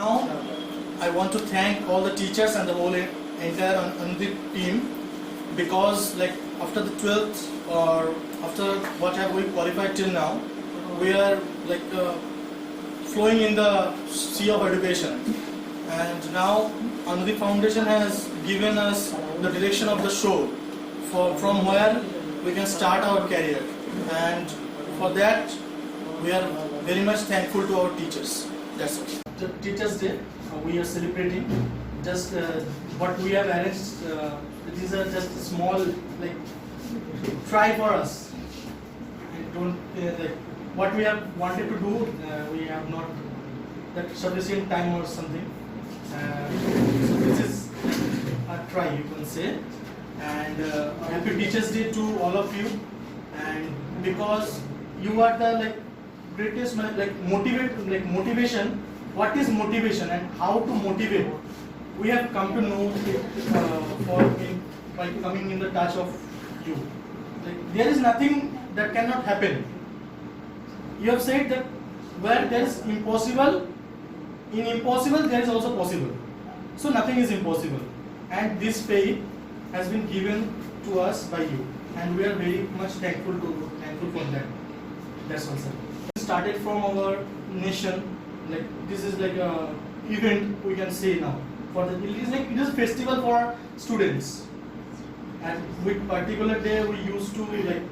Now, I want to thank all the teachers and the whole entire Anudip team, because like after the 12th or after what have we qualified till now, we are like flowing in the sea of education, and now Anudip Foundation has given us the direction of the show from where we can start our career, and for that we are very much thankful to our teachers. That's it. The Teachers' Day we are celebrating. Just what we have arranged. It is just a small like try for us. Don't like what we have wanted to do. We have not that sufficient time or something. So this is a try, you can say. And happy Teachers' Day to all of you. And because you are the like greatest motivation. What is motivation and how to motivate? We have come to know by coming in the touch of you. Like, there is nothing that cannot happen. You have said that where there is impossible, in impossible there is also possible. So nothing is impossible. And this faith has been given to us by you, and we are very much thankful for that. That's all, sir. We started from our nation. Like this is like a event we can say now. It is a festival for students, and with particular day we used to like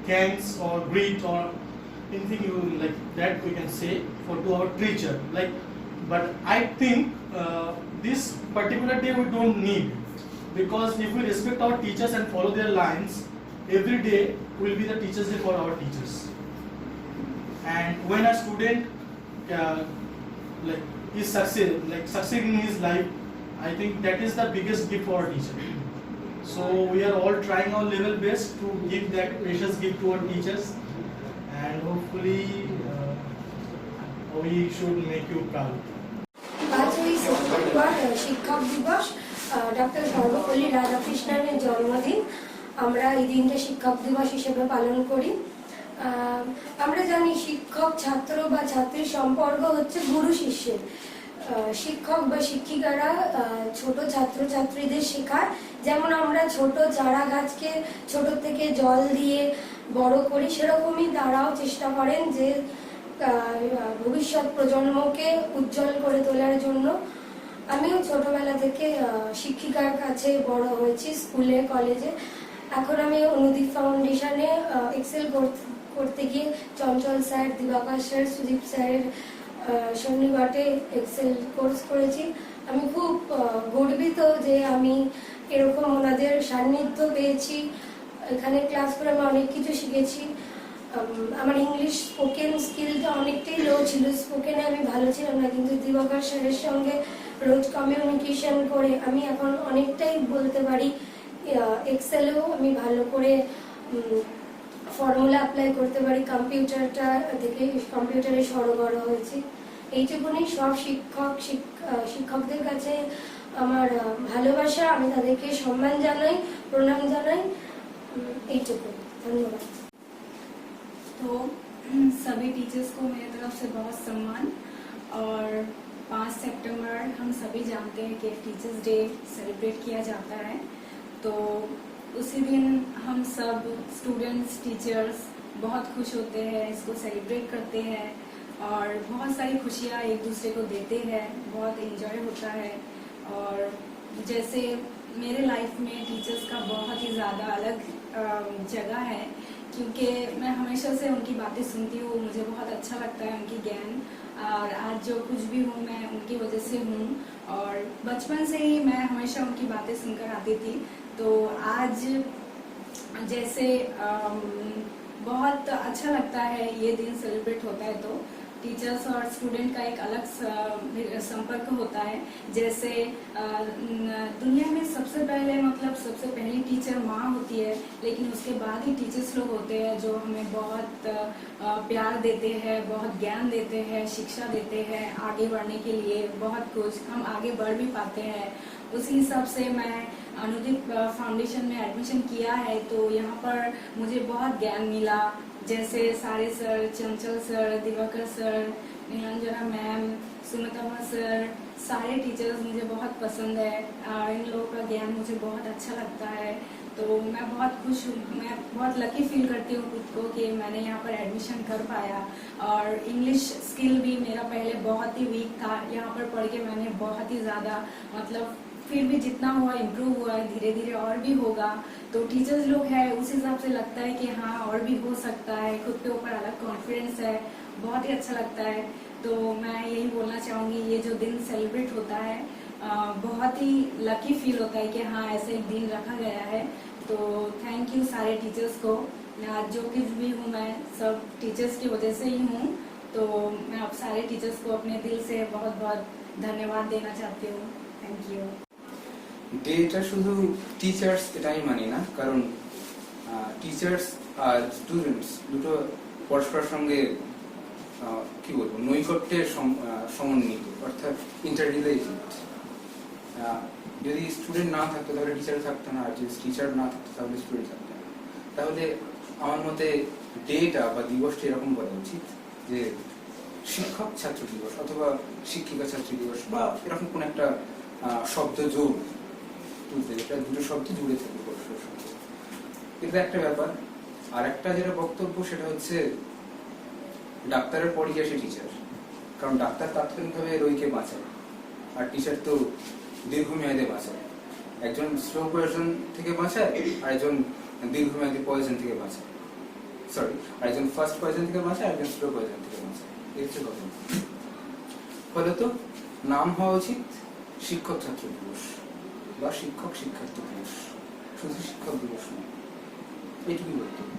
thanks or greet or anything you like that we can say to our teacher. Like, but I think this particular day we don't need, because if we respect our teachers and follow their lines, every day will be the Teachers' Day for our teachers. And when a student is succeed in his life, I think that is the biggest gift for our teacher. So we are all trying our level best to give that precious gift to our teachers, and hopefully we should make you proud. শিক্ষক দিবস doctor Sarvepalli রাধাকৃষ্ণনের জন্মদিন। আমরা এই দিনটা শিক্ষক দিবস হিসেবে পালন করি। আমরা জানি শিক্ষক ছাত্র বা ছাত্রীর সম্পর্ক হচ্ছে গুরু শিষ্যের। শিক্ষক বা শিক্ষিকারা ছোট ছাত্রছাত্রীদের শেখায়, যেমন আমরা ছোট চারা গাছকে ছোট থেকে জল দিয়ে বড় করি, সেরকমই তারাও চেষ্টা করেন যে ভবিষ্যৎ প্রজন্মকে উজ্জ্বল করে তোলার জন্য। আমিও ছোটবেলা থেকে শিক্ষিকার কাছে বড় হয়েছি, স্কুলে কলেজে। এখন আমি অনুদীপ ফাউন্ডেশনে এক্সেল করতে গিয়ে চঞ্চল স্যার, দিবাকর স্যার, সুদীপ স্যারের সন্নিকটে এক্সেল কোর্স করেছি। আমি খুব গর্বিত যে আমি এরকম ওনাদের সান্নিধ্য পেয়েছি। এখানে ক্লাস করে আমি অনেক কিছু শিখেছি। আমার ইংলিশ স্পোকেন স্কিলটা অনেকটাই লো ছিল, স্পোকেনে আমি ভালো ছিলাম না, কিন্তু দিবাকর স্যারের সঙ্গে রোজ কমিউনিকেশন করে আমি এখন অনেকটাই বলতে পারি। এক্সেলেও আমি ভালো করে ফর্মুলা অ্যাপ্লাই করতে পারি, কম্পিউটারে সরবরাহ হয়েছি। এইটুকুনি। সব শিক্ষকদের কাছে আমার ভালোবাসা, আমি তাদেরকে সম্মান জানাই, প্রণাম জানাই। এইটুকু। ধন্যবাদ। तो सभी टीचर्स को मेरी तरफ से बहुत सम्मान। और 5 सितंबर हम सभी जानते हैं कि टीचर्स डे सेलिब्रेट किया जाता है। तो उसी दिन हम सब स्टूडेंट्स, टीचर्स बहुत खुश होते हैं, इसको सेलिब्रेट करते हैं और बहुत सारी खुशियाँ एक दूसरे को देते हैं, बहुत एंजॉय होता है। और जैसे मेरे लाइफ में टीचर्स का बहुत ही ज़्यादा अलग जगह है, क्योंकि मैं हमेशा से उनकी बातें सुनती हूँ, मुझे बहुत अच्छा लगता है उनकी ज्ञान। और आज जो कुछ भी हूँ मैं उनकी वजह से हूँ, और बचपन से ही मैं हमेशा उनकी बातें सुनकर आती थी। तो आज जैसे बहुत अच्छा लगता है ये दिन सेलिब्रेट होता है। तो टीचर्स और स्टूडेंट का एक अलग संपर्क होता है। जैसे दुनिया में सबसे पहली टीचर माँ होती है, लेकिन उसके बाद ही टीचर्स लोग होते हैं जो हमें बहुत प्यार देते हैं, बहुत ज्ञान देते हैं, शिक्षा देते हैं आगे बढ़ने के लिए। बहुत कुछ हम आगे बढ़ भी पाते हैं। उसी हिसाब से मैं अनुदीप फाउंडेशन में एडमिशन किया है, तो यहाँ पर मुझे बहुत ज्ञान मिला। जैसे सारे सर, चंचल sir, Diwakar sir, Niranjana ma'am, Sumita sir, सारे टीचर्स मुझे बहुत पसंद है। इन लोगों का ज्ञान मुझे बहुत अच्छा लगता है, तो मैं बहुत खुश हूँ। मैं बहुत लकी फील करती हूँ खुद को कि मैंने यहाँ पर एडमिशन कर पाया। और इंग्लिश स्किल भी मेरा पहले बहुत ही वीक था, यहाँ पर पढ़ के मैंने बहुत ही ज़्यादा मतलब फिर भी जितना हुआ इम्प्रूव हुआ है, धीरे धीरे और भी होगा। तो टीचर्स लोग हैं उस हिसाब से लगता है कि हाँ और भी हो सकता है, खुद के ऊपर अलग कॉन्फिडेंस है, बहुत ही अच्छा लगता है। तो मैं यही बोलना चाहूँगी, ये जो दिन सेलिब्रेट होता है बहुत ही लकी फील होता है कि हाँ ऐसे एक दिन रखा गया है। तो थैंक यू सारे टीचर्स को। आज जो कुछ भी हूँ मैं सब टीचर्स की वजह से ही हूँ। तो मैं आप सारे टीचर्स को अपने दिल से बहुत बहुत धन्यवाद देना चाहती हूँ। Thank you. ডেটা শুধু টিচার্স এটাই মানি না, কারণ টিচার্স আর স্টুডেন্টস দুটো পরস্পরের সঙ্গে কি বলবো নৈকট্যের সমন্বিত, অর্থাৎ ইন্টার রিলেটেড। যদি স্টুডেন্ট না থাকতো তাহলে টিচার থাকতো না, আর যদি টিচার না থাকতো তাহলে স্টুডেন্ট থাকতো না। তাহলে আমার মতে ডেটা বা দিবসটা এরকম বলা উচিত যে শিক্ষক ছাত্র দিবস অথবা শিক্ষিকা ছাত্রী দিবস বা এরকম কোন একটা শব্দ যোগ তুলতে, এটা দুটো শব্দ জুড়ে থাকে পরস্পরের সঙ্গে। এটা একটা ব্যাপার। আর একটা যেটা বক্তব্য সেটা হচ্ছে ডাক্তারের পরই আসে টিচার, কারণ ডাক্তার তাৎক্ষণিকভাবে রোগীকে বাঁচায়, আর টিচার তো দীর্ঘমেয়াদে বাঁচায়। একজন স্লো পয়জন থেকে বাঁচায়, আর একজন দীর্ঘমেয়াদী পয়জন থেকে বাঁচায়। সরি, আর একজন ফার্স্ট পয়জন থেকে বাঁচায়, আর একজন স্লো পয়জন থেকে বাঁচায়। এই হচ্ছে কথা। ফলত নাম হওয়া উচিত শিক্ষক ছাত্র দিবস বা শিক্ষক শিক্ষার্থী দিবস, শুধু শিক্ষক দিবস নয়। এইটুকুই বক্তব্য।